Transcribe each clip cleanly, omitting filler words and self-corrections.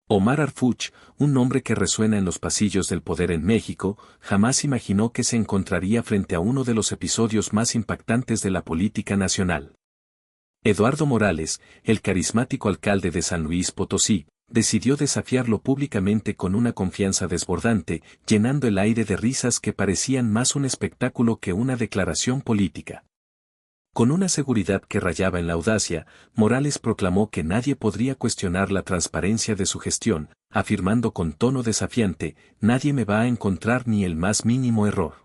Omar Harfuch, un nombre que resuena en los pasillos del poder en México, jamás imaginó que se encontraría frente a uno de los episodios más impactantes de la política nacional. Eduardo Morales, el carismático alcalde de San Luis Potosí, decidió desafiarlo públicamente con una confianza desbordante, llenando el aire de risas que parecían más un espectáculo que una declaración política. Con una seguridad que rayaba en la audacia, Morales proclamó que nadie podría cuestionar la transparencia de su gestión, afirmando con tono desafiante, nadie me va a encontrar ni el más mínimo error.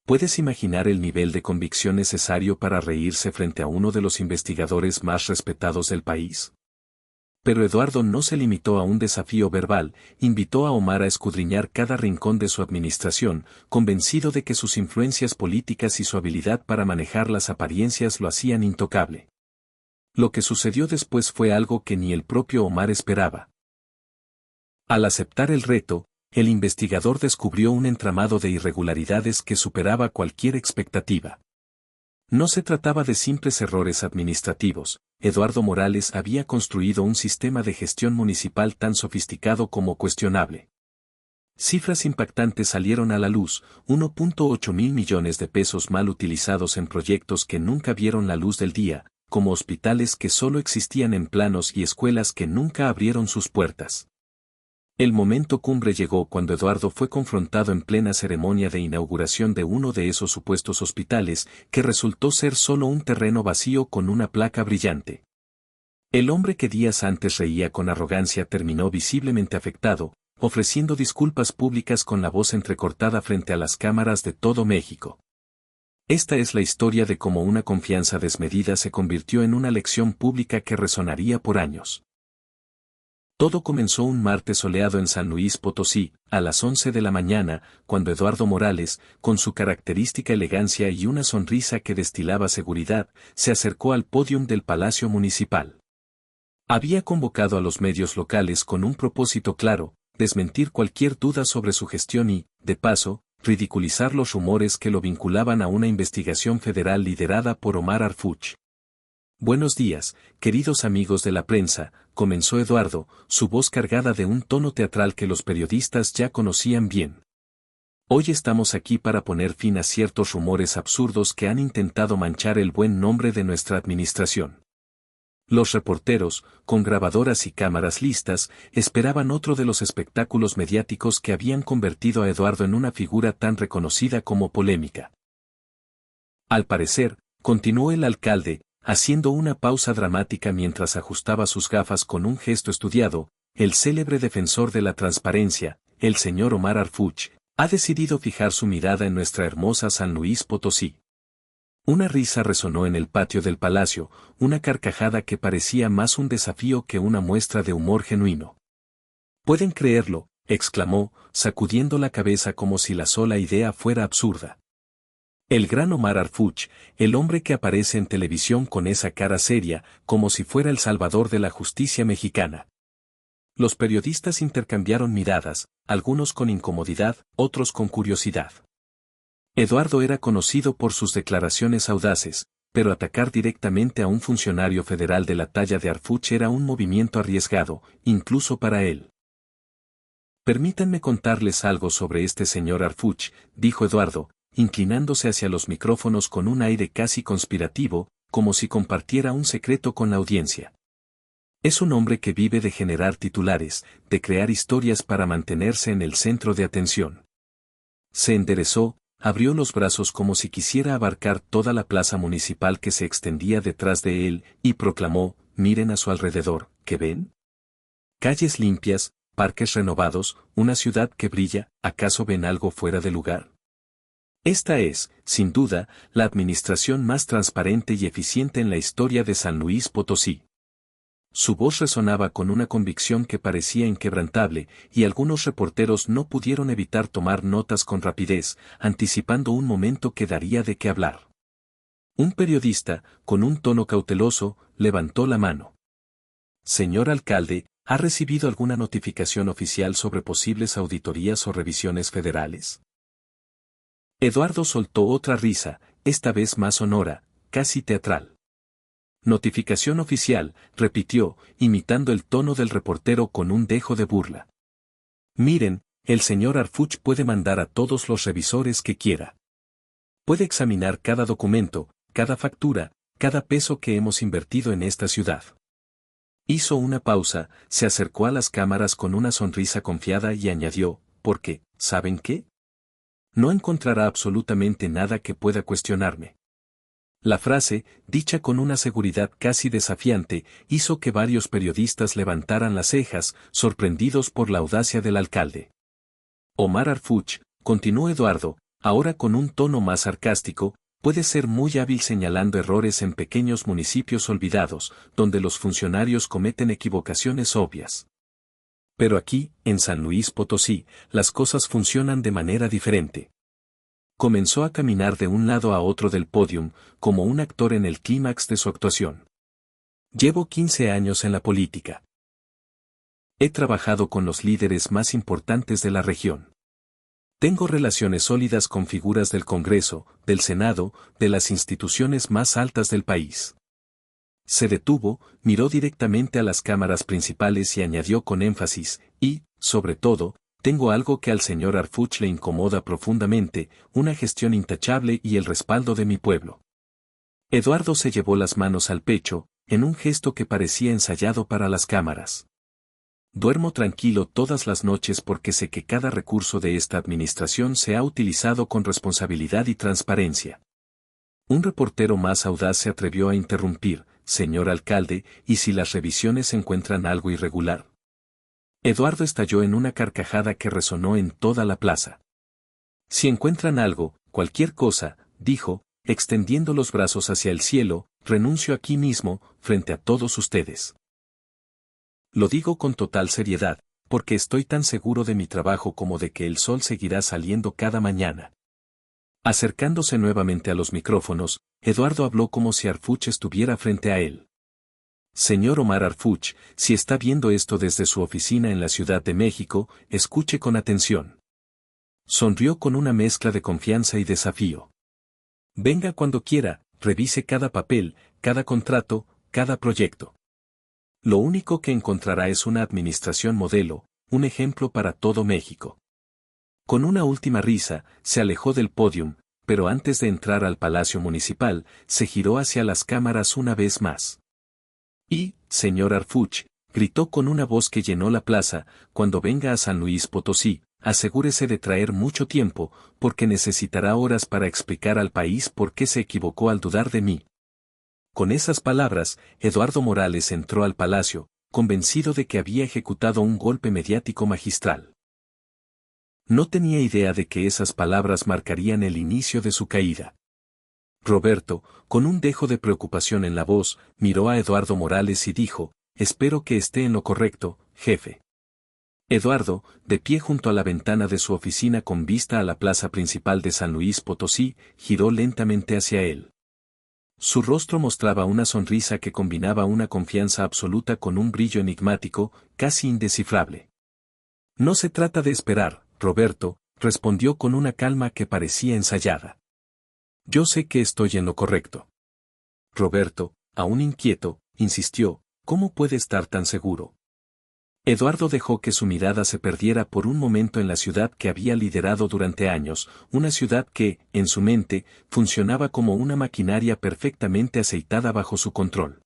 ¿Puedes imaginar el nivel de convicción necesario para reírse frente a uno de los investigadores más respetados del país? Pero Eduardo no se limitó a un desafío verbal, invitó a Omar a escudriñar cada rincón de su administración, convencido de que sus influencias políticas y su habilidad para manejar las apariencias lo hacían intocable. Lo que sucedió después fue algo que ni el propio Omar esperaba. Al aceptar el reto, el investigador descubrió un entramado de irregularidades que superaba cualquier expectativa. No se trataba de simples errores administrativos. Eduardo Morales había construido un sistema de gestión municipal tan sofisticado como cuestionable. Cifras impactantes salieron a la luz, 1.8 mil millones de pesos mal utilizados en proyectos que nunca vieron la luz del día, como hospitales que solo existían en planos y escuelas que nunca abrieron sus puertas. El momento cumbre llegó cuando Eduardo fue confrontado en plena ceremonia de inauguración de uno de esos supuestos hospitales, que resultó ser solo un terreno vacío con una placa brillante. El hombre que días antes reía con arrogancia terminó visiblemente afectado, ofreciendo disculpas públicas con la voz entrecortada frente a las cámaras de todo México. Esta es la historia de cómo una confianza desmedida se convirtió en una lección pública que resonaría por años. Todo comenzó un martes soleado en San Luis Potosí, a las 11 de la mañana, cuando Eduardo Morales, con su característica elegancia y una sonrisa que destilaba seguridad, se acercó al pódium del Palacio Municipal. Había convocado a los medios locales con un propósito claro, desmentir cualquier duda sobre su gestión y, de paso, ridiculizar los rumores que lo vinculaban a una investigación federal liderada por Omar Harfuch. Buenos días, queridos amigos de la prensa, comenzó Eduardo, su voz cargada de un tono teatral que los periodistas ya conocían bien. Hoy estamos aquí para poner fin a ciertos rumores absurdos que han intentado manchar el buen nombre de nuestra administración. Los reporteros, con grabadoras y cámaras listas, esperaban otro de los espectáculos mediáticos que habían convertido a Eduardo en una figura tan reconocida como polémica. Al parecer, continuó el alcalde, haciendo una pausa dramática mientras ajustaba sus gafas con un gesto estudiado, el célebre defensor de la transparencia, el señor Omar Harfuch, ha decidido fijar su mirada en nuestra hermosa San Luis Potosí. Una risa resonó en el patio del palacio, una carcajada que parecía más un desafío que una muestra de humor genuino. «¿Pueden creerlo?», exclamó, sacudiendo la cabeza como si la sola idea fuera absurda. El gran Omar Harfuch, el hombre que aparece en televisión con esa cara seria, como si fuera el salvador de la justicia mexicana. Los periodistas intercambiaron miradas, algunos con incomodidad, otros con curiosidad. Eduardo era conocido por sus declaraciones audaces, pero atacar directamente a un funcionario federal de la talla de Harfuch era un movimiento arriesgado, incluso para él. «Permítanme contarles algo sobre este señor Harfuch», dijo Eduardo, inclinándose hacia los micrófonos con un aire casi conspirativo, como si compartiera un secreto con la audiencia. Es un hombre que vive de generar titulares, de crear historias para mantenerse en el centro de atención. Se enderezó, abrió los brazos como si quisiera abarcar toda la plaza municipal que se extendía detrás de él, y proclamó, «Miren a su alrededor, ¿qué ven? Calles limpias, parques renovados, una ciudad que brilla, ¿acaso ven algo fuera de lugar? Esta es, sin duda, la administración más transparente y eficiente en la historia de San Luis Potosí». Su voz resonaba con una convicción que parecía inquebrantable, y algunos reporteros no pudieron evitar tomar notas con rapidez, anticipando un momento que daría de qué hablar. Un periodista, con un tono cauteloso, levantó la mano. «Señor alcalde, ¿ha recibido alguna notificación oficial sobre posibles auditorías o revisiones federales?». Eduardo soltó otra risa, esta vez más sonora, casi teatral. Notificación oficial, repitió, imitando el tono del reportero con un dejo de burla. Miren, el señor Harfuch puede mandar a todos los revisores que quiera. Puede examinar cada documento, cada factura, cada peso que hemos invertido en esta ciudad. Hizo una pausa, se acercó a las cámaras con una sonrisa confiada y añadió, porque, ¿saben qué? No encontrará absolutamente nada que pueda cuestionarme. La frase, dicha con una seguridad casi desafiante, hizo que varios periodistas levantaran las cejas, sorprendidos por la audacia del alcalde. Omar Harfuch, continuó Eduardo, ahora con un tono más sarcástico, puede ser muy hábil señalando errores en pequeños municipios olvidados, donde los funcionarios cometen equivocaciones obvias. Pero aquí, en San Luis Potosí, las cosas funcionan de manera diferente. Comenzó a caminar de un lado a otro del pódium, como un actor en el clímax de su actuación. Llevo 15 años en la política. He trabajado con los líderes más importantes de la región. Tengo relaciones sólidas con figuras del Congreso, del Senado, de las instituciones más altas del país. Se detuvo, miró directamente a las cámaras principales y añadió con énfasis, y, sobre todo, tengo algo que al señor Harfuch le incomoda profundamente, una gestión intachable y el respaldo de mi pueblo. Eduardo se llevó las manos al pecho, en un gesto que parecía ensayado para las cámaras. Duermo tranquilo todas las noches porque sé que cada recurso de esta administración se ha utilizado con responsabilidad y transparencia. Un reportero más audaz se atrevió a interrumpir, señor alcalde, ¿y si las revisiones encuentran algo irregular? Eduardo estalló en una carcajada que resonó en toda la plaza. Si encuentran algo, cualquier cosa, dijo, extendiendo los brazos hacia el cielo, renuncio aquí mismo, frente a todos ustedes. Lo digo con total seriedad, porque estoy tan seguro de mi trabajo como de que el sol seguirá saliendo cada mañana. Acercándose nuevamente a los micrófonos, Eduardo habló como si Harfuch estuviera frente a él. Señor Omar Harfuch, si está viendo esto desde su oficina en la Ciudad de México, escuche con atención. Sonrió con una mezcla de confianza y desafío. Venga cuando quiera, revise cada papel, cada contrato, cada proyecto. Lo único que encontrará es una administración modelo, un ejemplo para todo México. Con una última risa, se alejó del pódium, pero antes de entrar al Palacio Municipal, se giró hacia las cámaras una vez más. Y, señor Harfuch, gritó con una voz que llenó la plaza, cuando venga a San Luis Potosí, asegúrese de traer mucho tiempo, porque necesitará horas para explicar al país por qué se equivocó al dudar de mí. Con esas palabras, Eduardo Morales entró al palacio, convencido de que había ejecutado un golpe mediático magistral. No tenía idea de que esas palabras marcarían el inicio de su caída. Roberto, con un dejo de preocupación en la voz, miró a Eduardo Morales y dijo, espero que esté en lo correcto, jefe. Eduardo, de pie junto a la ventana de su oficina con vista a la plaza principal de San Luis Potosí, giró lentamente hacia él. Su rostro mostraba una sonrisa que combinaba una confianza absoluta con un brillo enigmático, casi indescifrable. No se trata de esperar, Roberto, respondió con una calma que parecía ensayada. Yo sé que estoy en lo correcto. Roberto, aún inquieto, insistió, ¿cómo puede estar tan seguro? Eduardo dejó que su mirada se perdiera por un momento en la ciudad que había liderado durante años, una ciudad que, en su mente, funcionaba como una maquinaria perfectamente aceitada bajo su control.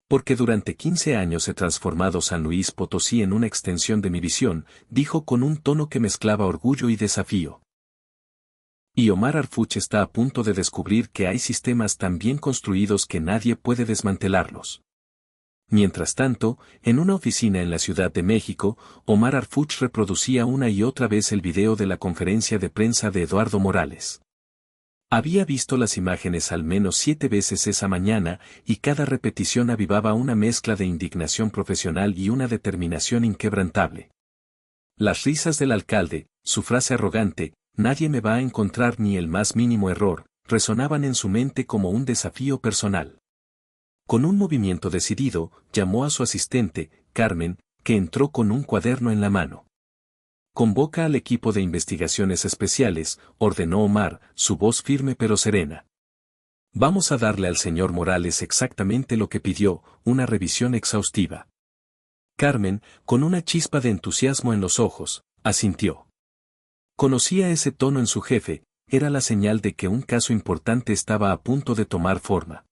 Porque durante 15 años he transformado San Luis Potosí en una extensión de mi visión, dijo con un tono que mezclaba orgullo y desafío. Y Omar Harfuch está a punto de descubrir que hay sistemas tan bien construidos que nadie puede desmantelarlos. Mientras tanto, en una oficina en la Ciudad de México, Omar Harfuch reproducía una y otra vez el video de la conferencia de prensa de Eduardo Morales. Había visto las imágenes al menos 7 veces esa mañana, y cada repetición avivaba una mezcla de indignación profesional y una determinación inquebrantable. Las risas del alcalde, su frase arrogante, nadie me va a encontrar ni el más mínimo error, resonaban en su mente como un desafío personal. Con un movimiento decidido, llamó a su asistente, Carmen, que entró con un cuaderno en la mano. Convoca al equipo de investigaciones especiales, ordenó Omar, su voz firme pero serena. Vamos a darle al señor Morales exactamente lo que pidió, una revisión exhaustiva. Carmen, con una chispa de entusiasmo en los ojos, asintió. Conocía ese tono en su jefe, era la señal de que un caso importante estaba a punto de tomar forma.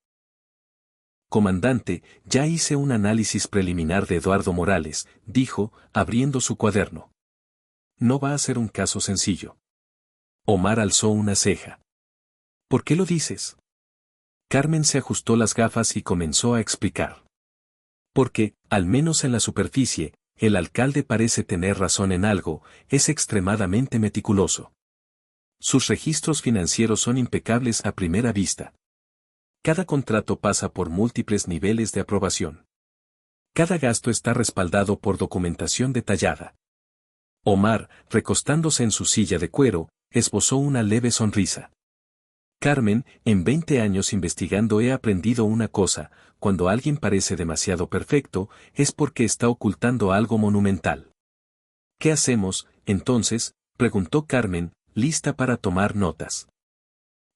Comandante, ya hice un análisis preliminar de Eduardo Morales, dijo, abriendo su cuaderno. No va a ser un caso sencillo. Omar alzó una ceja. ¿Por qué lo dices? Carmen se ajustó las gafas y comenzó a explicar. Porque, al menos en la superficie, el alcalde parece tener razón en algo, es extremadamente meticuloso. Sus registros financieros son impecables a primera vista. Cada contrato pasa por múltiples niveles de aprobación. Cada gasto está respaldado por documentación detallada. Omar, recostándose en su silla de cuero, esbozó una leve sonrisa. Carmen, en 20 años investigando he aprendido una cosa, cuando alguien parece demasiado perfecto, es porque está ocultando algo monumental. ¿Qué hacemos, entonces?, preguntó Carmen, lista para tomar notas.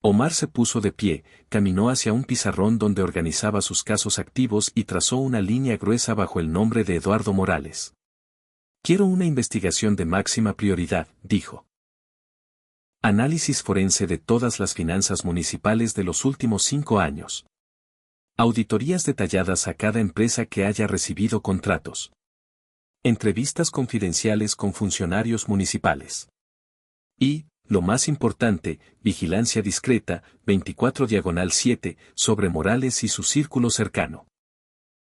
Omar se puso de pie, caminó hacia un pizarrón donde organizaba sus casos activos y trazó una línea gruesa bajo el nombre de Eduardo Morales. Quiero una investigación de máxima prioridad, dijo. Análisis forense de todas las finanzas municipales de los últimos 5 años. Auditorías detalladas a cada empresa que haya recibido contratos. Entrevistas confidenciales con funcionarios municipales. Y, lo más importante, vigilancia discreta, 24/7, sobre Morales y su círculo cercano.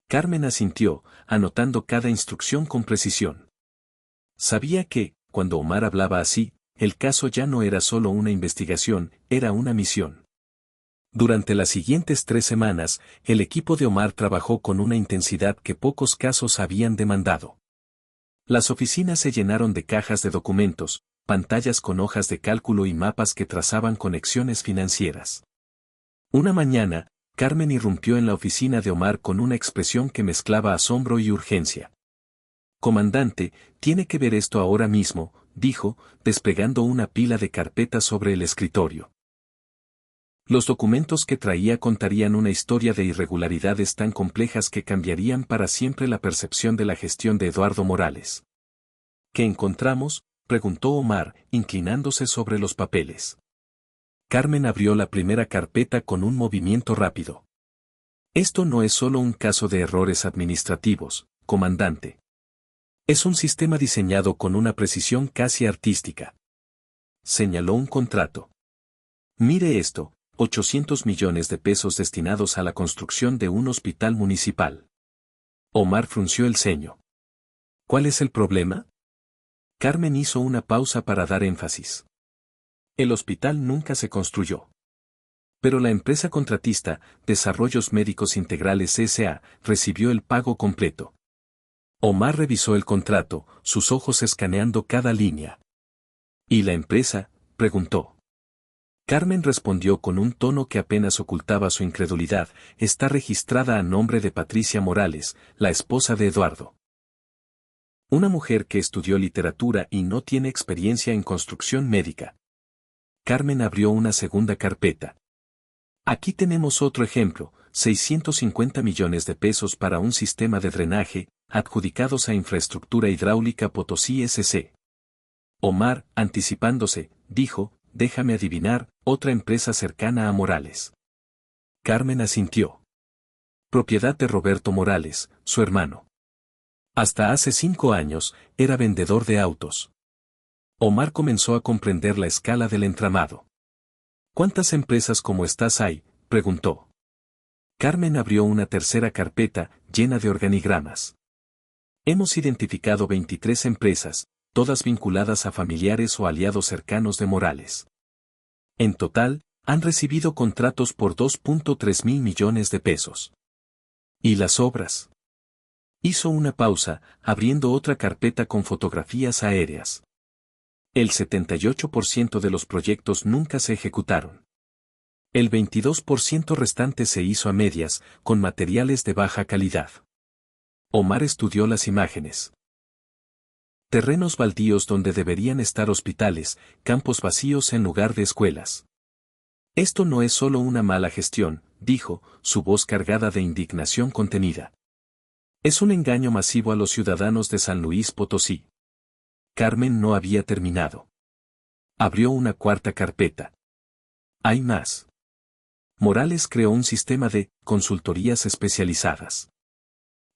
Carmen asintió, anotando cada instrucción con precisión. Sabía que, cuando Omar hablaba así, el caso ya no era solo una investigación, era una misión. Durante las siguientes 3 semanas, el equipo de Omar trabajó con una intensidad que pocos casos habían demandado. Las oficinas se llenaron de cajas de documentos, pantallas con hojas de cálculo y mapas que trazaban conexiones financieras. Una mañana, Carmen irrumpió en la oficina de Omar con una expresión que mezclaba asombro y urgencia. Comandante, tiene que ver esto ahora mismo, dijo, desplegando una pila de carpetas sobre el escritorio. Los documentos que traía contarían una historia de irregularidades tan complejas que cambiarían para siempre la percepción de la gestión de Eduardo Morales. ¿Qué encontramos?, preguntó Omar, inclinándose sobre los papeles. Carmen abrió la primera carpeta con un movimiento rápido. Esto no es solo un caso de errores administrativos, comandante. Es un sistema diseñado con una precisión casi artística. Señaló un contrato. Mire esto, 800 millones de pesos destinados a la construcción de un hospital municipal. Omar frunció el ceño. ¿Cuál es el problema? Carmen hizo una pausa para dar énfasis. El hospital nunca se construyó. Pero la empresa contratista, Desarrollos Médicos Integrales S.A., recibió el pago completo. Omar revisó el contrato, sus ojos escaneando cada línea. ¿Y la empresa?, preguntó. Carmen respondió con un tono que apenas ocultaba su incredulidad, está registrada a nombre de Patricia Morales, la esposa de Eduardo. Una mujer que estudió literatura y no tiene experiencia en construcción médica. Carmen abrió una segunda carpeta. Aquí tenemos otro ejemplo, 650 millones de pesos para un sistema de drenaje, adjudicados a Infraestructura Hidráulica Potosí S.C. Omar, anticipándose, dijo, déjame adivinar, otra empresa cercana a Morales. Carmen asintió. Propiedad de Roberto Morales, su hermano. Hasta hace 5 años, era vendedor de autos. Omar comenzó a comprender la escala del entramado. ¿Cuántas empresas como estas hay?, preguntó. Carmen abrió una tercera carpeta, llena de organigramas. Hemos identificado 23 empresas, todas vinculadas a familiares o aliados cercanos de Morales. En total, han recibido contratos por 2.3 mil millones de pesos. ¿Y las obras? Hizo una pausa, abriendo otra carpeta con fotografías aéreas. El 78% de los proyectos nunca se ejecutaron. El 22% restante se hizo a medias, con materiales de baja calidad. Omar estudió las imágenes. Terrenos baldíos donde deberían estar hospitales, campos vacíos en lugar de escuelas. Esto no es solo una mala gestión, dijo, su voz cargada de indignación contenida. Es un engaño masivo a los ciudadanos de San Luis Potosí. Carmen no había terminado. Abrió una cuarta carpeta. Hay más. Morales creó un sistema de consultorías especializadas.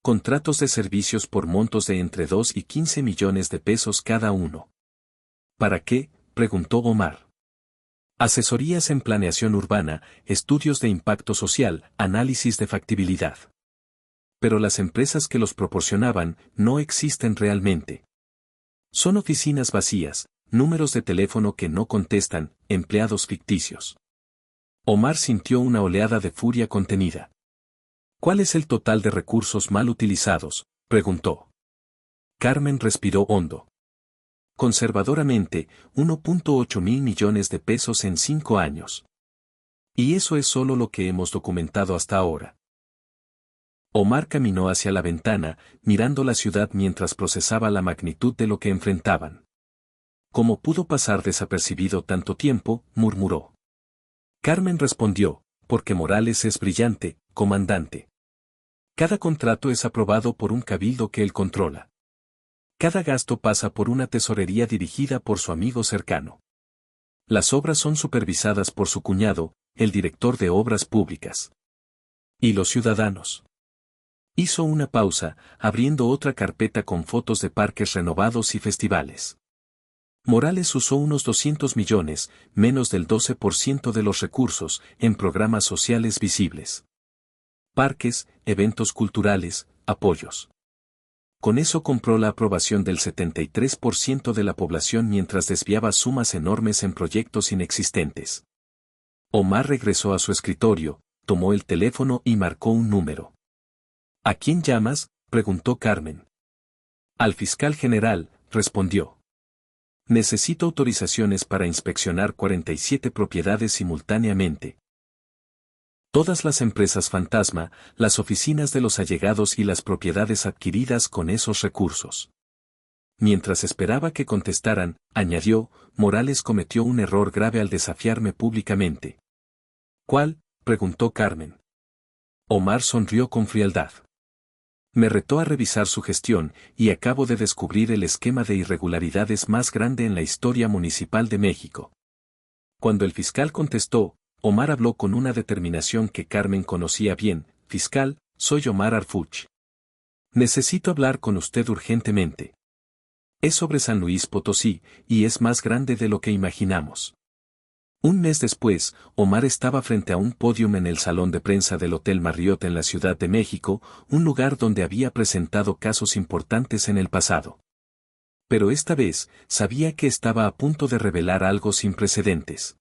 Contratos de servicios por montos de entre 2 y 15 millones de pesos cada uno. ¿Para qué?, preguntó Omar. Asesorías en planeación urbana, estudios de impacto social, análisis de factibilidad. Pero las empresas que los proporcionaban no existen realmente. Son oficinas vacías, números de teléfono que no contestan, empleados ficticios. Omar sintió una oleada de furia contenida. ¿Cuál es el total de recursos mal utilizados?, preguntó. Carmen respiró hondo. Conservadoramente, 1.8 mil millones de pesos en 5 años. Y eso es solo lo que hemos documentado hasta ahora. Omar caminó hacia la ventana, mirando la ciudad mientras procesaba la magnitud de lo que enfrentaban. ¿Cómo pudo pasar desapercibido tanto tiempo?, murmuró. Carmen respondió, porque Morales es brillante, comandante. Cada contrato es aprobado por un cabildo que él controla. Cada gasto pasa por una tesorería dirigida por su amigo cercano. Las obras son supervisadas por su cuñado, el director de obras públicas. ¿Y los ciudadanos? Hizo una pausa, abriendo otra carpeta con fotos de parques renovados y festivales. Morales usó unos 200 millones, menos del 12% de los recursos, en programas sociales visibles. Parques, eventos culturales, apoyos. Con eso compró la aprobación del 73% de la población mientras desviaba sumas enormes en proyectos inexistentes. Omar regresó a su escritorio, tomó el teléfono y marcó un número. ¿A quién llamas?, preguntó Carmen. Al fiscal general, respondió. Necesito autorizaciones para inspeccionar 47 propiedades simultáneamente. Todas las empresas fantasma, las oficinas de los allegados y las propiedades adquiridas con esos recursos. Mientras esperaba que contestaran, añadió, Morales cometió un error grave al desafiarme públicamente. ¿Cuál?, preguntó Carmen. Omar sonrió con frialdad. Me retó a revisar su gestión, y acabo de descubrir el esquema de irregularidades más grande en la historia municipal de México. Cuando el fiscal contestó, Omar habló con una determinación que Carmen conocía bien. Fiscal, soy Omar Arfuch. Necesito hablar con usted urgentemente. Es sobre San Luis Potosí, y es más grande de lo que imaginamos. Un mes después, Omar estaba frente a un pódium en el salón de prensa del Hotel Marriott en la Ciudad de México, un lugar donde había presentado casos importantes en el pasado. Pero esta vez, sabía que estaba a punto de revelar algo sin precedentes.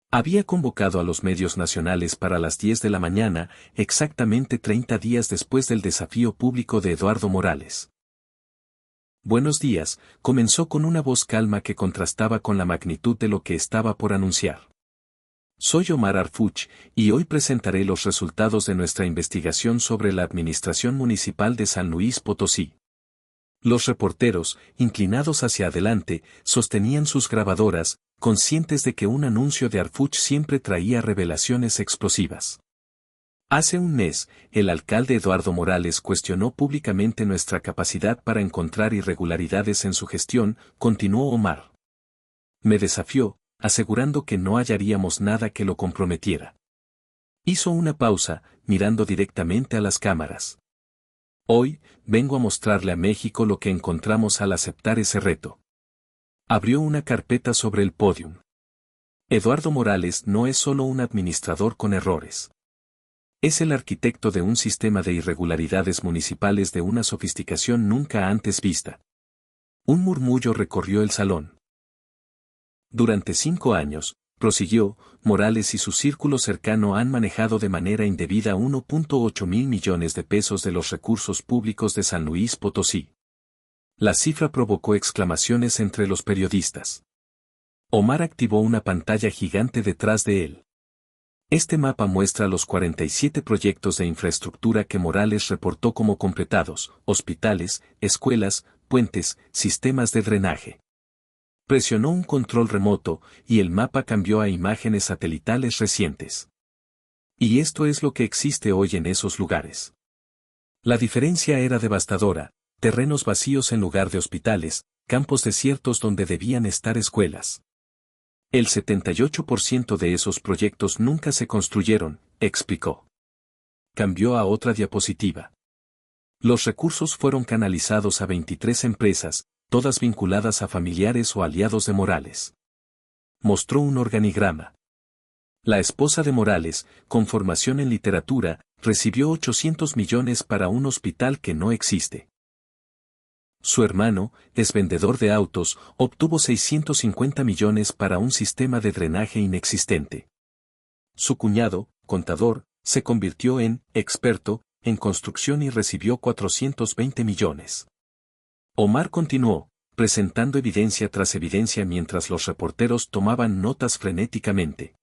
Había convocado a los medios nacionales para las 10 de la mañana, exactamente 30 días después del desafío público de Eduardo Morales. Buenos días, comenzó con una voz calma que contrastaba con la magnitud de lo que estaba por anunciar. Soy Omar Arfuch, y hoy presentaré los resultados de nuestra investigación sobre la Administración Municipal de San Luis Potosí. Los reporteros, inclinados hacia adelante, sostenían sus grabadoras, conscientes de que un anuncio de Arfuch siempre traía revelaciones explosivas. Hace un mes, el alcalde Eduardo Morales cuestionó públicamente nuestra capacidad para encontrar irregularidades en su gestión, continuó Omar. Me desafió, asegurando que no hallaríamos nada que lo comprometiera. Hizo una pausa, mirando directamente a las cámaras. Hoy, vengo a mostrarle a México lo que encontramos al aceptar ese reto. Abrió una carpeta sobre el pódium. Eduardo Morales no es solo un administrador con errores. Es el arquitecto de un sistema de irregularidades municipales de una sofisticación nunca antes vista. Un murmullo recorrió el salón. Durante 5 años, prosiguió, Morales y su círculo cercano han manejado de manera indebida 1.8 mil millones de pesos de los recursos públicos de San Luis Potosí. La cifra provocó exclamaciones entre los periodistas. Omar activó una pantalla gigante detrás de él. Este mapa muestra los 47 proyectos de infraestructura que Morales reportó como completados: hospitales, escuelas, puentes, sistemas de drenaje. Presionó un control remoto, y el mapa cambió a imágenes satelitales recientes. Y esto es lo que existe hoy en esos lugares. La diferencia era devastadora: terrenos vacíos en lugar de hospitales, campos desiertos donde debían estar escuelas. El 78% de esos proyectos nunca se construyeron, explicó. Cambió a otra diapositiva. Los recursos fueron canalizados a 23 empresas, todas vinculadas a familiares o aliados de Morales. Mostró un organigrama. La esposa de Morales, con formación en literatura, recibió 800 millones para un hospital que no existe. Su hermano, es vendedor de autos, obtuvo 650 millones para un sistema de drenaje inexistente. Su cuñado, contador, se convirtió en experto en construcción y recibió 420 millones. Omar continuó, presentando evidencia tras evidencia mientras los reporteros tomaban notas frenéticamente.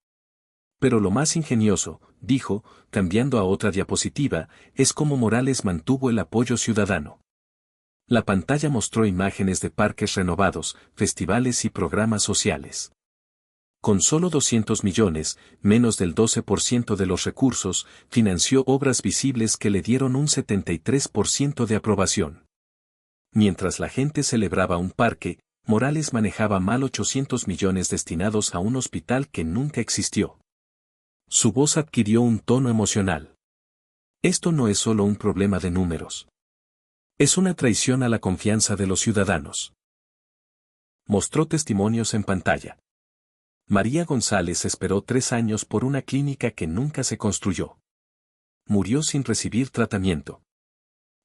Pero lo más ingenioso, dijo, cambiando a otra diapositiva, es cómo Morales mantuvo el apoyo ciudadano. La pantalla mostró imágenes de parques renovados, festivales y programas sociales. Con solo 200 millones, menos del 12% de los recursos, financió obras visibles que le dieron un 73% de aprobación. Mientras la gente celebraba un parque, Morales manejaba mal 800 millones destinados a un hospital que nunca existió. Su voz adquirió un tono emocional. Esto no es solo un problema de números. Es una traición a la confianza de los ciudadanos. Mostró testimonios en pantalla. María González esperó 3 años por una clínica que nunca se construyó. Murió sin recibir tratamiento.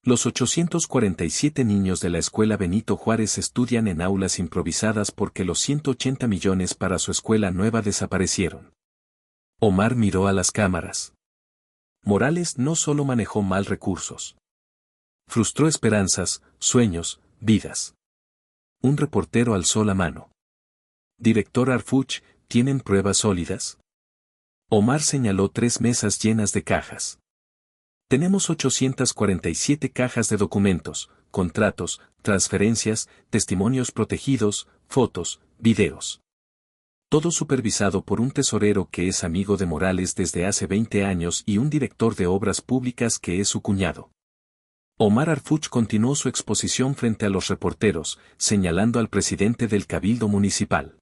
Los 847 niños de la escuela Benito Juárez estudian en aulas improvisadas porque los 180 millones para su escuela nueva desaparecieron. Omar miró a las cámaras. Morales no solo manejó mal recursos. Frustró esperanzas, sueños, vidas. Un reportero alzó la mano. Director Arfuch, ¿tienen pruebas sólidas? Omar señaló 3 mesas llenas de cajas. Tenemos 847 cajas de documentos, contratos, transferencias, testimonios protegidos, fotos, videos. Todo supervisado por un tesorero que es amigo de Morales desde hace 20 años y un director de obras públicas que es su cuñado. Omar Arfuch continuó su exposición frente a los reporteros, señalando al presidente del Cabildo Municipal.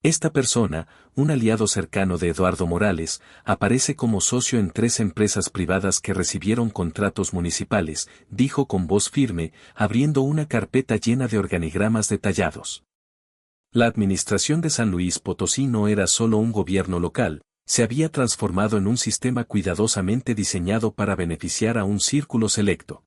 Esta persona, un aliado cercano de Eduardo Morales, aparece como socio en 3 empresas privadas que recibieron contratos municipales, dijo con voz firme, abriendo una carpeta llena de organigramas detallados. La administración de San Luis Potosí no era solo un gobierno local, se había transformado en un sistema cuidadosamente diseñado para beneficiar a un círculo selecto.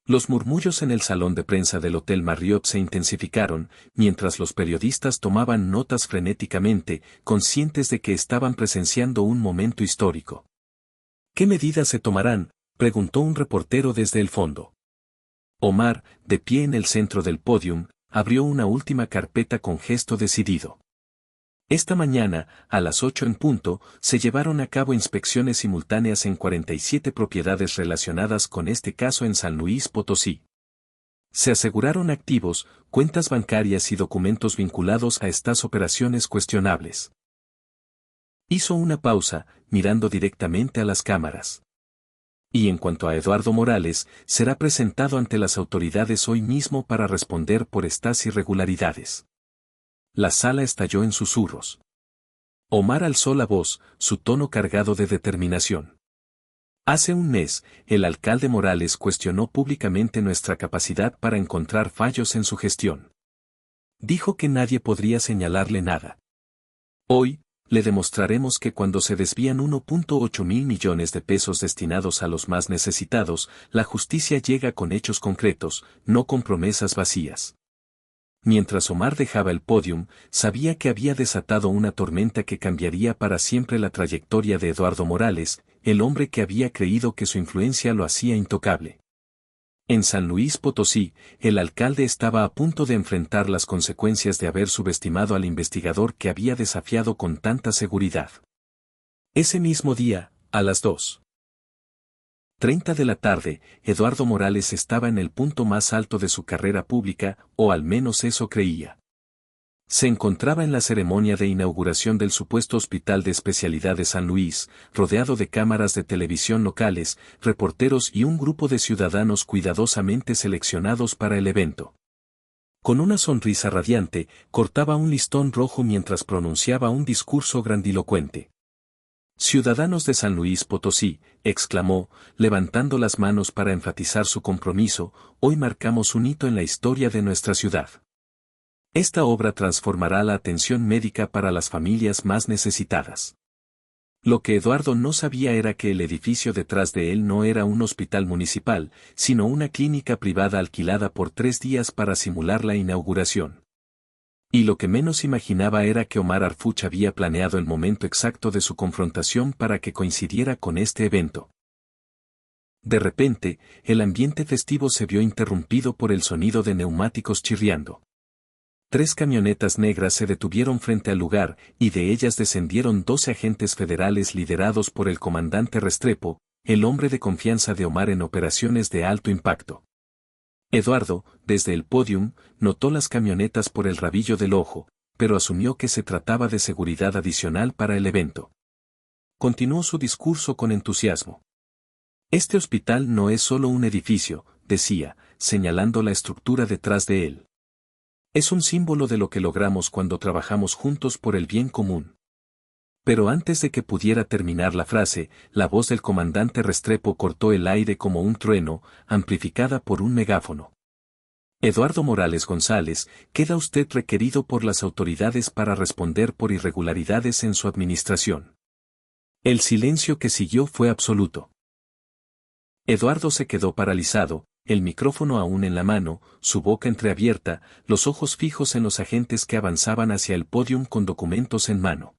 Los murmullos en el salón de prensa del Hotel Marriott se intensificaron, mientras los periodistas tomaban notas frenéticamente, conscientes de que estaban presenciando un momento histórico. ¿Qué medidas se tomarán?, preguntó un reportero desde el fondo. Omar, de pie en el centro del pódium, abrió una última carpeta con gesto decidido. Esta mañana, a las 8 en punto, se llevaron a cabo inspecciones simultáneas en 47 propiedades relacionadas con este caso en San Luis Potosí. Se aseguraron activos, cuentas bancarias y documentos vinculados a estas operaciones cuestionables. Hizo una pausa, mirando directamente a las cámaras. Y en cuanto a Eduardo Morales, será presentado ante las autoridades hoy mismo para responder por estas irregularidades. La sala estalló en susurros. Omar alzó la voz, su tono cargado de determinación. Hace un mes, el alcalde Morales cuestionó públicamente nuestra capacidad para encontrar fallos en su gestión. Dijo que nadie podría señalarle nada. Hoy, le demostraremos que cuando se desvían 1.8 mil millones de pesos destinados a los más necesitados, la justicia llega con hechos concretos, no con promesas vacías. Mientras Omar dejaba el pódium, sabía que había desatado una tormenta que cambiaría para siempre la trayectoria de Eduardo Morales, el hombre que había creído que su influencia lo hacía intocable. En San Luis Potosí, el alcalde estaba a punto de enfrentar las consecuencias de haber subestimado al investigador que había desafiado con tanta seguridad. Ese mismo día, a las 2:30 de la tarde, Eduardo Morales estaba en el punto más alto de su carrera pública, o al menos eso creía. Se encontraba en la ceremonia de inauguración del supuesto Hospital de Especialidad de San Luis, rodeado de cámaras de televisión locales, reporteros y un grupo de ciudadanos cuidadosamente seleccionados para el evento. Con una sonrisa radiante, cortaba un listón rojo mientras pronunciaba un discurso grandilocuente. Ciudadanos de San Luis Potosí, exclamó, levantando las manos para enfatizar su compromiso, hoy marcamos un hito en la historia de nuestra ciudad. Esta obra transformará la atención médica para las familias más necesitadas. Lo que Eduardo no sabía era que el edificio detrás de él no era un hospital municipal, sino una clínica privada alquilada por 3 días para simular la inauguración. Y lo que menos imaginaba era que Omar Arfuch había planeado el momento exacto de su confrontación para que coincidiera con este evento. De repente, el ambiente festivo se vio interrumpido por el sonido de neumáticos chirriando. 3 camionetas negras se detuvieron frente al lugar, y de ellas descendieron 12 agentes federales liderados por el comandante Restrepo, el hombre de confianza de Omar en operaciones de alto impacto. Eduardo, desde el pódium, notó las camionetas por el rabillo del ojo, pero asumió que se trataba de seguridad adicional para el evento. Continuó su discurso con entusiasmo. Este hospital no es solo un edificio, decía, señalando la estructura detrás de él. Es un símbolo de lo que logramos cuando trabajamos juntos por el bien común. Pero antes de que pudiera terminar la frase, la voz del comandante Restrepo cortó el aire como un trueno, amplificada por un megáfono. Eduardo Morales González, queda usted requerido por las autoridades para responder por irregularidades en su administración. El silencio que siguió fue absoluto. Eduardo se quedó paralizado, el micrófono aún en la mano, su boca entreabierta, los ojos fijos en los agentes que avanzaban hacia el pódium con documentos en mano.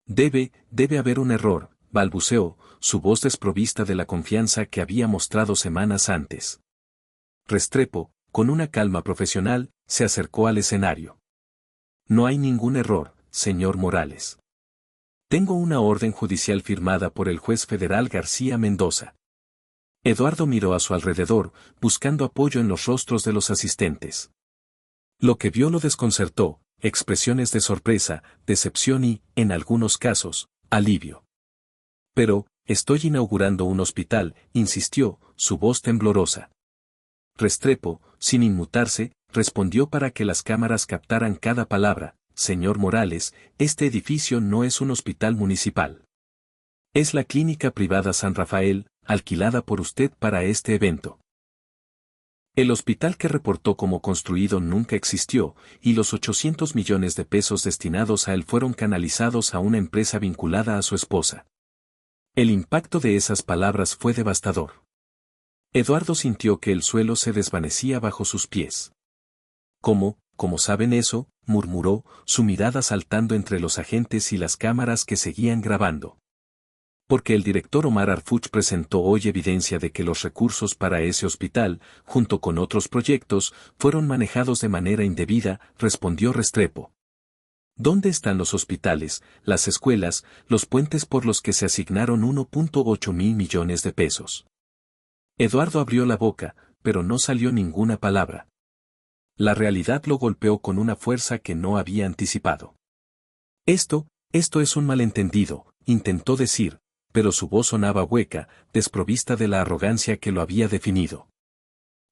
Debe haber un error, balbuceó, su voz desprovista de la confianza que había mostrado semanas antes. Restrepo, con una calma profesional, se acercó al escenario. No hay ningún error, señor Morales. Tengo una orden judicial firmada por el juez federal García Mendoza. Eduardo miró a su alrededor, buscando apoyo en los rostros de los asistentes. Lo que vio lo desconcertó, expresiones de sorpresa, decepción y, en algunos casos, alivio. Pero, estoy inaugurando un hospital, insistió, su voz temblorosa. Restrepo, sin inmutarse, respondió para que las cámaras captaran cada palabra, señor Morales, este edificio no es un hospital municipal. Es la clínica privada San Rafael, alquilada por usted para este evento. El hospital que reportó como construido nunca existió, y los 800 millones de pesos destinados a él fueron canalizados a una empresa vinculada a su esposa. El impacto de esas palabras fue devastador. Eduardo sintió que el suelo se desvanecía bajo sus pies. ¿Cómo saben eso?, murmuró, su mirada saltando entre los agentes y las cámaras que seguían grabando. Porque el director Omar Arfuch presentó hoy evidencia de que los recursos para ese hospital, junto con otros proyectos, fueron manejados de manera indebida, respondió Restrepo. ¿Dónde están los hospitales, las escuelas, los puentes por los que se asignaron 1.8 mil millones de pesos? Eduardo abrió la boca, pero no salió ninguna palabra. La realidad lo golpeó con una fuerza que no había anticipado. Esto es un malentendido, intentó decir, pero su voz sonaba hueca, desprovista de la arrogancia que lo había definido.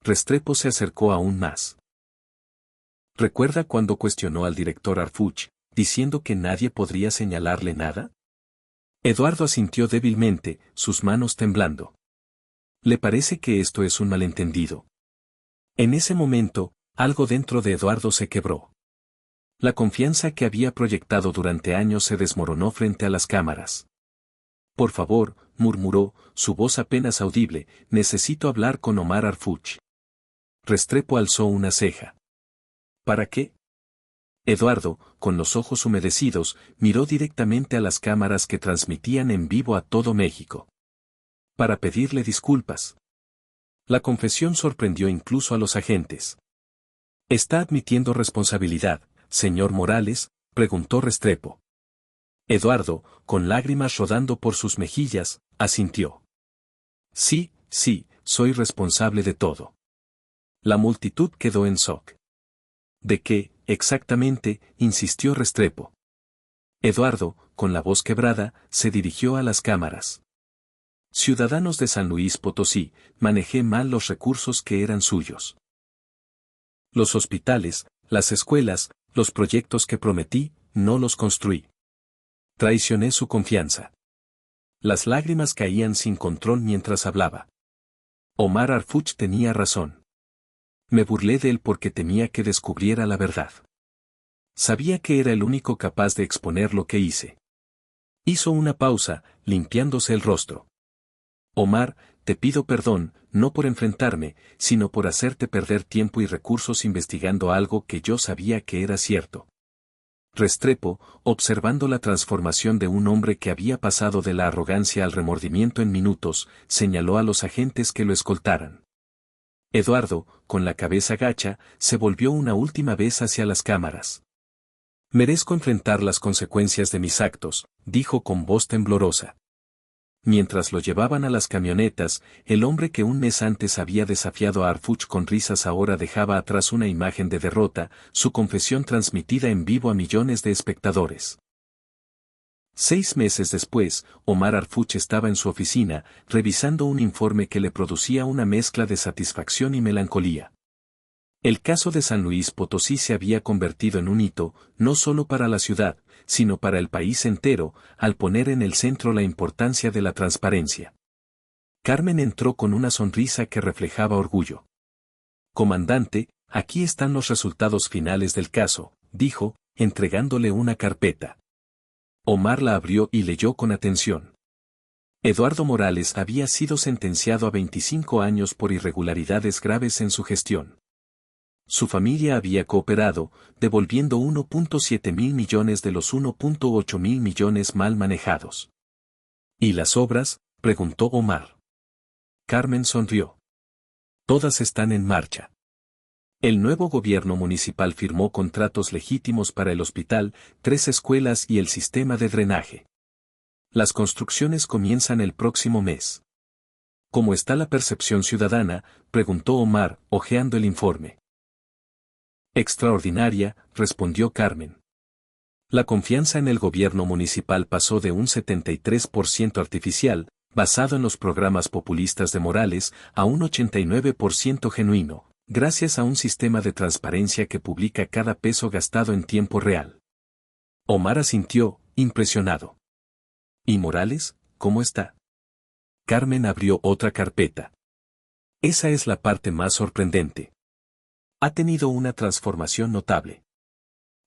Restrepo se acercó aún más. ¿Recuerda cuando cuestionó al director Arfuch, diciendo que nadie podría señalarle nada? Eduardo asintió débilmente, sus manos temblando. ¿Le parece que esto es un malentendido? En ese momento, algo dentro de Eduardo se quebró. La confianza que había proyectado durante años se desmoronó frente a las cámaras. Por favor, murmuró, su voz apenas audible, necesito hablar con Omar Arfuch. Restrepo alzó una ceja. ¿Para qué? Eduardo, con los ojos humedecidos, miró directamente a las cámaras que transmitían en vivo a todo México. Para pedirle disculpas. La confesión sorprendió incluso a los agentes. ¿Está admitiendo responsabilidad, señor Morales?, preguntó Restrepo. Eduardo, con lágrimas rodando por sus mejillas, asintió. Sí, soy responsable de todo. La multitud quedó en shock. ¿De qué, exactamente?, insistió Restrepo. Eduardo, con la voz quebrada, se dirigió a las cámaras. Ciudadanos de San Luis Potosí, manejé mal los recursos que eran suyos. Los hospitales, las escuelas, los proyectos que prometí, no los construí. Traicioné su confianza. Las lágrimas caían sin control mientras hablaba. Omar Arfuch tenía razón. Me burlé de él porque temía que descubriera la verdad. Sabía que era el único capaz de exponer lo que hice. Hizo una pausa, limpiándose el rostro. Omar, te pido perdón, no por enfrentarme, sino por hacerte perder tiempo y recursos investigando algo que yo sabía que era cierto. Restrepo, observando la transformación de un hombre que había pasado de la arrogancia al remordimiento en minutos, señaló a los agentes que lo escoltaran. Eduardo, con la cabeza gacha, se volvió una última vez hacia las cámaras. Merezco enfrentar las consecuencias de mis actos, dijo con voz temblorosa. Mientras lo llevaban a las camionetas, el hombre que un mes antes había desafiado a Arfuch con risas ahora dejaba atrás una imagen de derrota, su confesión transmitida en vivo a millones de espectadores. 6 meses después, Omar Arfuch estaba en su oficina, revisando un informe que le producía una mezcla de satisfacción y melancolía. El caso de San Luis Potosí se había convertido en un hito, no solo para la ciudad, sino para el país entero, al poner en el centro la importancia de la transparencia. Carmen entró con una sonrisa que reflejaba orgullo. Comandante, aquí están los resultados finales del caso, dijo, entregándole una carpeta. Omar la abrió y leyó con atención. Eduardo Morales había sido sentenciado a 25 años por irregularidades graves en su gestión. Su familia había cooperado, devolviendo 1.7 mil millones de los 1.8 mil millones mal manejados. ¿Y las obras?, preguntó Omar. Carmen sonrió. Todas están en marcha. El nuevo gobierno municipal firmó contratos legítimos para el hospital, 3 escuelas y el sistema de drenaje. Las construcciones comienzan el próximo mes. ¿Cómo está la percepción ciudadana?, preguntó Omar, hojeando el informe. Extraordinaria, respondió Carmen. La confianza en el gobierno municipal pasó de un 73% artificial, basado en los programas populistas de Morales, a un 89% genuino, gracias a un sistema de transparencia que publica cada peso gastado en tiempo real. Omar asintió, impresionado. ¿Y Morales, cómo está? Carmen abrió otra carpeta. Esa es la parte más sorprendente. Ha tenido una transformación notable.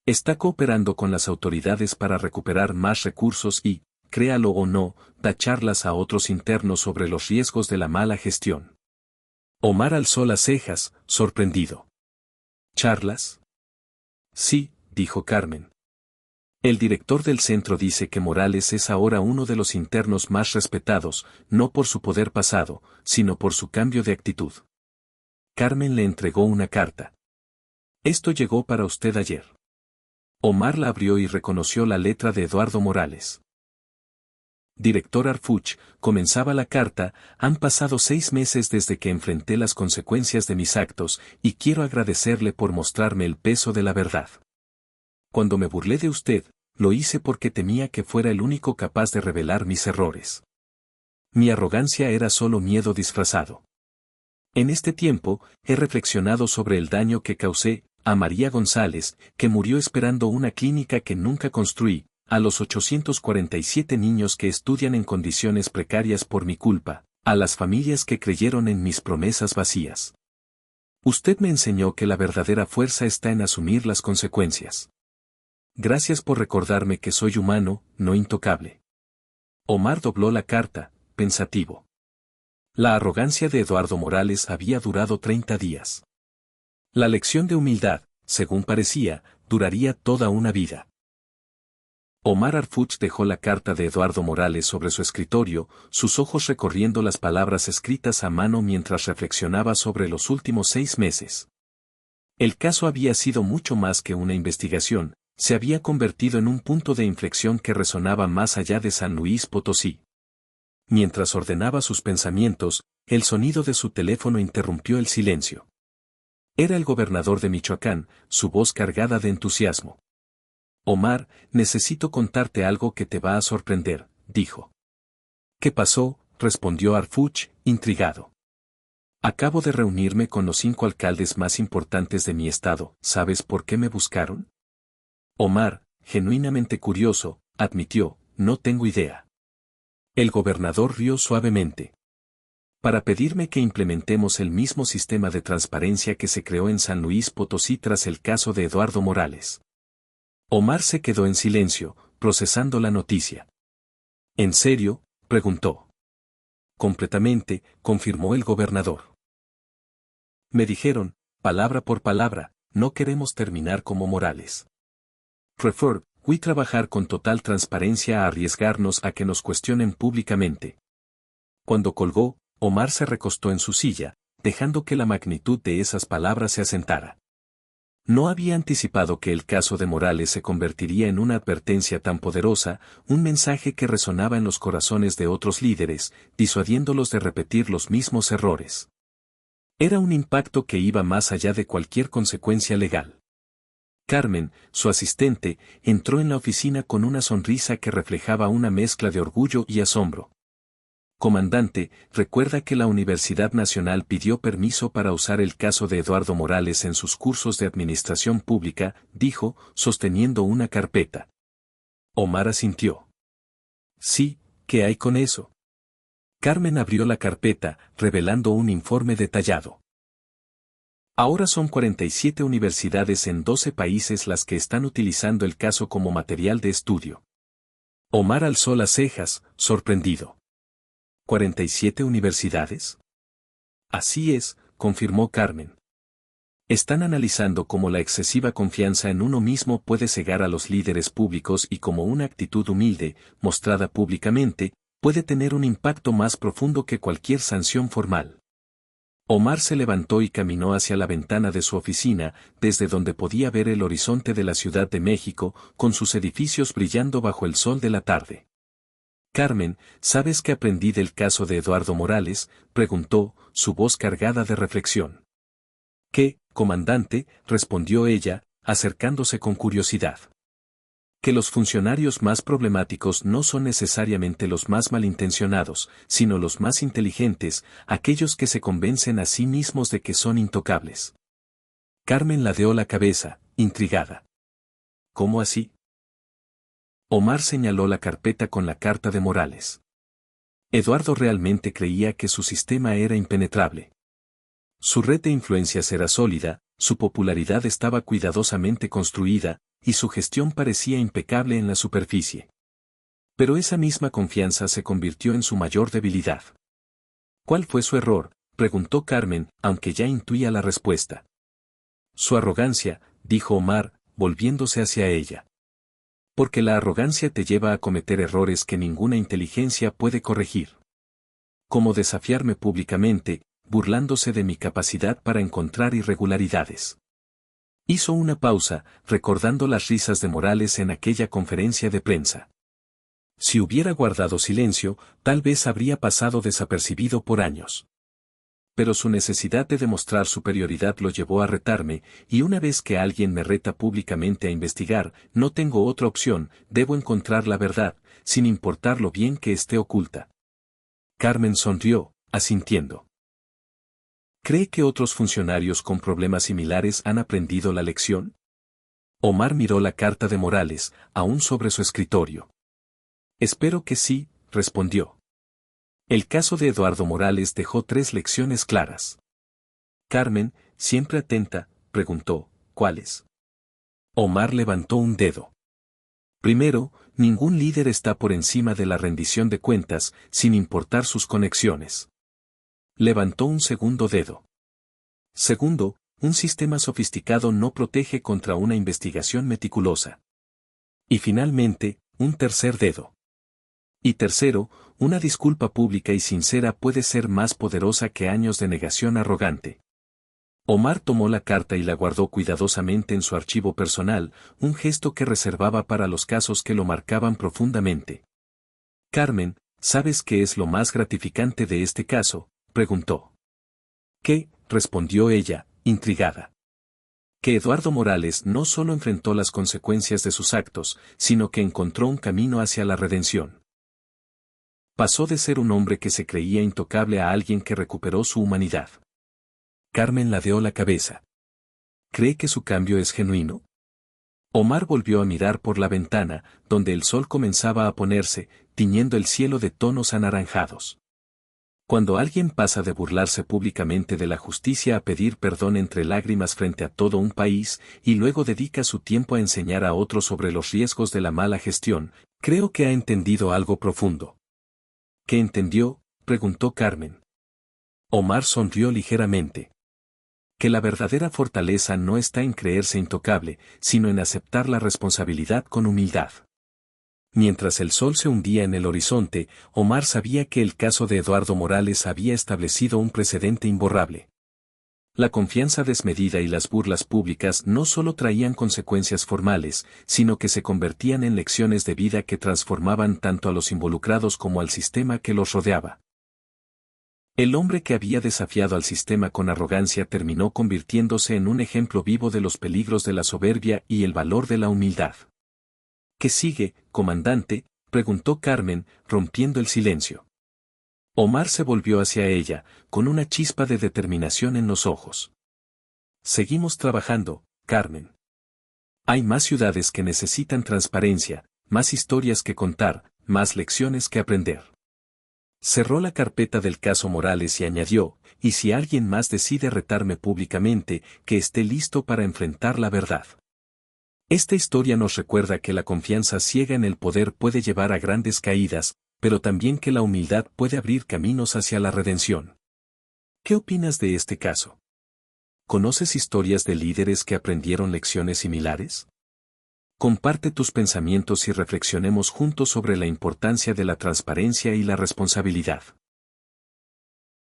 Está cooperando con las autoridades para recuperar más recursos y, créalo o no, da charlas a otros internos sobre los riesgos de la mala gestión. Omar alzó las cejas, sorprendido. ¿Charlas? Sí, dijo Carmen. El director del centro dice que Morales es ahora uno de los internos más respetados, no por su poder pasado, sino por su cambio de actitud. Carmen le entregó una carta. Esto llegó para usted ayer. Omar la abrió y reconoció la letra de Eduardo Morales. Director Arfuch, comenzaba la carta, han pasado 6 meses desde que enfrenté las consecuencias de mis actos, y quiero agradecerle por mostrarme el peso de la verdad. Cuando me burlé de usted, lo hice porque temía que fuera el único capaz de revelar mis errores. Mi arrogancia era solo miedo disfrazado. En este tiempo, he reflexionado sobre el daño que causé a María González, que murió esperando una clínica que nunca construí, a los 847 niños que estudian en condiciones precarias por mi culpa, a las familias que creyeron en mis promesas vacías. Usted me enseñó que la verdadera fuerza está en asumir las consecuencias. Gracias por recordarme que soy humano, no intocable. Omar dobló la carta, pensativo. La arrogancia de Eduardo Morales había durado 30 días. La lección de humildad, según parecía, duraría toda una vida. Omar Arfuch dejó la carta de Eduardo Morales sobre su escritorio, sus ojos recorriendo las palabras escritas a mano mientras reflexionaba sobre los últimos 6 meses. El caso había sido mucho más que una investigación, se había convertido en un punto de inflexión que resonaba más allá de San Luis Potosí. Mientras ordenaba sus pensamientos, el sonido de su teléfono interrumpió el silencio. Era el gobernador de Michoacán, su voz cargada de entusiasmo. Omar, necesito contarte algo que te va a sorprender, dijo. ¿Qué pasó?, respondió Harfuch, intrigado. Acabo de reunirme con los 5 alcaldes más importantes de mi estado. ¿Sabes por qué me buscaron? Omar, genuinamente curioso, admitió, no tengo idea. El gobernador rió suavemente. Para pedirme que implementemos el mismo sistema de transparencia que se creó en San Luis Potosí tras el caso de Eduardo Morales. Omar se quedó en silencio, procesando la noticia. ¿En serio?, preguntó. Completamente, confirmó el gobernador. Me dijeron, palabra por palabra, no queremos terminar como Morales. Prefer, we trabajar con total transparencia a arriesgarnos a que nos cuestionen públicamente. Cuando colgó, Omar se recostó en su silla, dejando que la magnitud de esas palabras se asentara. No había anticipado que el caso de Morales se convertiría en una advertencia tan poderosa, un mensaje que resonaba en los corazones de otros líderes, disuadiéndolos de repetir los mismos errores. Era un impacto que iba más allá de cualquier consecuencia legal. Carmen, su asistente, entró en la oficina con una sonrisa que reflejaba una mezcla de orgullo y asombro. Comandante, recuerda que la Universidad Nacional pidió permiso para usar el caso de Eduardo Morales en sus cursos de administración pública, dijo, sosteniendo una carpeta. Omar asintió. Sí, ¿qué hay con eso? Carmen abrió la carpeta, revelando un informe detallado. Ahora son 47 universidades en 12 países las que están utilizando el caso como material de estudio. Omar alzó las cejas, sorprendido. ¿47 universidades? Así es, confirmó Carmen. Están analizando cómo la excesiva confianza en uno mismo puede cegar a los líderes públicos y cómo una actitud humilde, mostrada públicamente, puede tener un impacto más profundo que cualquier sanción formal. Omar se levantó y caminó hacia la ventana de su oficina, desde donde podía ver el horizonte de la Ciudad de México, con sus edificios brillando bajo el sol de la tarde. Carmen, ¿sabes qué aprendí del caso de Eduardo Morales?, preguntó, su voz cargada de reflexión. ¿Qué, comandante?, respondió ella, acercándose con curiosidad. Que los funcionarios más problemáticos no son necesariamente los más malintencionados, sino los más inteligentes, aquellos que se convencen a sí mismos de que son intocables. Carmen ladeó la cabeza, intrigada. ¿Cómo así? Omar señaló la carpeta con la carta de Morales. Eduardo realmente creía que su sistema era impenetrable. Su red de influencias era sólida, su popularidad estaba cuidadosamente construida, y su gestión parecía impecable en la superficie. Pero esa misma confianza se convirtió en su mayor debilidad. ¿Cuál fue su error?, preguntó Carmen, aunque ya intuía la respuesta. Su arrogancia, dijo Omar, volviéndose hacia ella. Porque la arrogancia te lleva a cometer errores que ninguna inteligencia puede corregir. Como desafiarme públicamente, burlándose de mi capacidad para encontrar irregularidades. Hizo una pausa, recordando las risas de Morales en aquella conferencia de prensa. Si hubiera guardado silencio, tal vez habría pasado desapercibido por años. Pero su necesidad de demostrar superioridad lo llevó a retarme, y una vez que alguien me reta públicamente a investigar, no tengo otra opción, debo encontrar la verdad, sin importar lo bien que esté oculta. Carmen sonrió, asintiendo. ¿Cree que otros funcionarios con problemas similares han aprendido la lección? Omar miró la carta de Morales, aún sobre su escritorio. Espero que sí, respondió. El caso de Eduardo Morales dejó 3 lecciones claras. Carmen, siempre atenta, preguntó, ¿cuáles? Omar levantó un dedo. Primero, ningún líder está por encima de la rendición de cuentas, sin importar sus conexiones. Levantó un segundo dedo. Segundo, un sistema sofisticado no protege contra una investigación meticulosa. Y finalmente, un tercer dedo. Y tercero, una disculpa pública y sincera puede ser más poderosa que años de negación arrogante. Omar tomó la carta y la guardó cuidadosamente en su archivo personal, un gesto que reservaba para los casos que lo marcaban profundamente. Carmen, ¿sabes qué es lo más gratificante de este caso?, preguntó. ¿Qué?, respondió ella, intrigada. Que Eduardo Morales no solo enfrentó las consecuencias de sus actos, sino que encontró un camino hacia la redención. Pasó de ser un hombre que se creía intocable a alguien que recuperó su humanidad. Carmen ladeó la cabeza. ¿Cree que su cambio es genuino? Omar volvió a mirar por la ventana, donde el sol comenzaba a ponerse, tiñendo el cielo de tonos anaranjados. Cuando alguien pasa de burlarse públicamente de la justicia a pedir perdón entre lágrimas frente a todo un país, y luego dedica su tiempo a enseñar a otros sobre los riesgos de la mala gestión, creo que ha entendido algo profundo. ¿Qué entendió?, preguntó Carmen. Omar sonrió ligeramente. Que la verdadera fortaleza no está en creerse intocable, sino en aceptar la responsabilidad con humildad. Mientras el sol se hundía en el horizonte, Omar sabía que el caso de Eduardo Morales había establecido un precedente imborrable. La confianza desmedida y las burlas públicas no solo traían consecuencias formales, sino que se convertían en lecciones de vida que transformaban tanto a los involucrados como al sistema que los rodeaba. El hombre que había desafiado al sistema con arrogancia terminó convirtiéndose en un ejemplo vivo de los peligros de la soberbia y el valor de la humildad. ¿Qué sigue, comandante?, preguntó Carmen, rompiendo el silencio. Omar se volvió hacia ella, con una chispa de determinación en los ojos. Seguimos trabajando, Carmen. Hay más ciudades que necesitan transparencia, más historias que contar, más lecciones que aprender. Cerró la carpeta del caso Morales y añadió, y si alguien más decide retarme públicamente, que esté listo para enfrentar la verdad. Esta historia nos recuerda que la confianza ciega en el poder puede llevar a grandes caídas, pero también que la humildad puede abrir caminos hacia la redención. ¿Qué opinas de este caso? ¿Conoces historias de líderes que aprendieron lecciones similares? Comparte tus pensamientos y reflexionemos juntos sobre la importancia de la transparencia y la responsabilidad.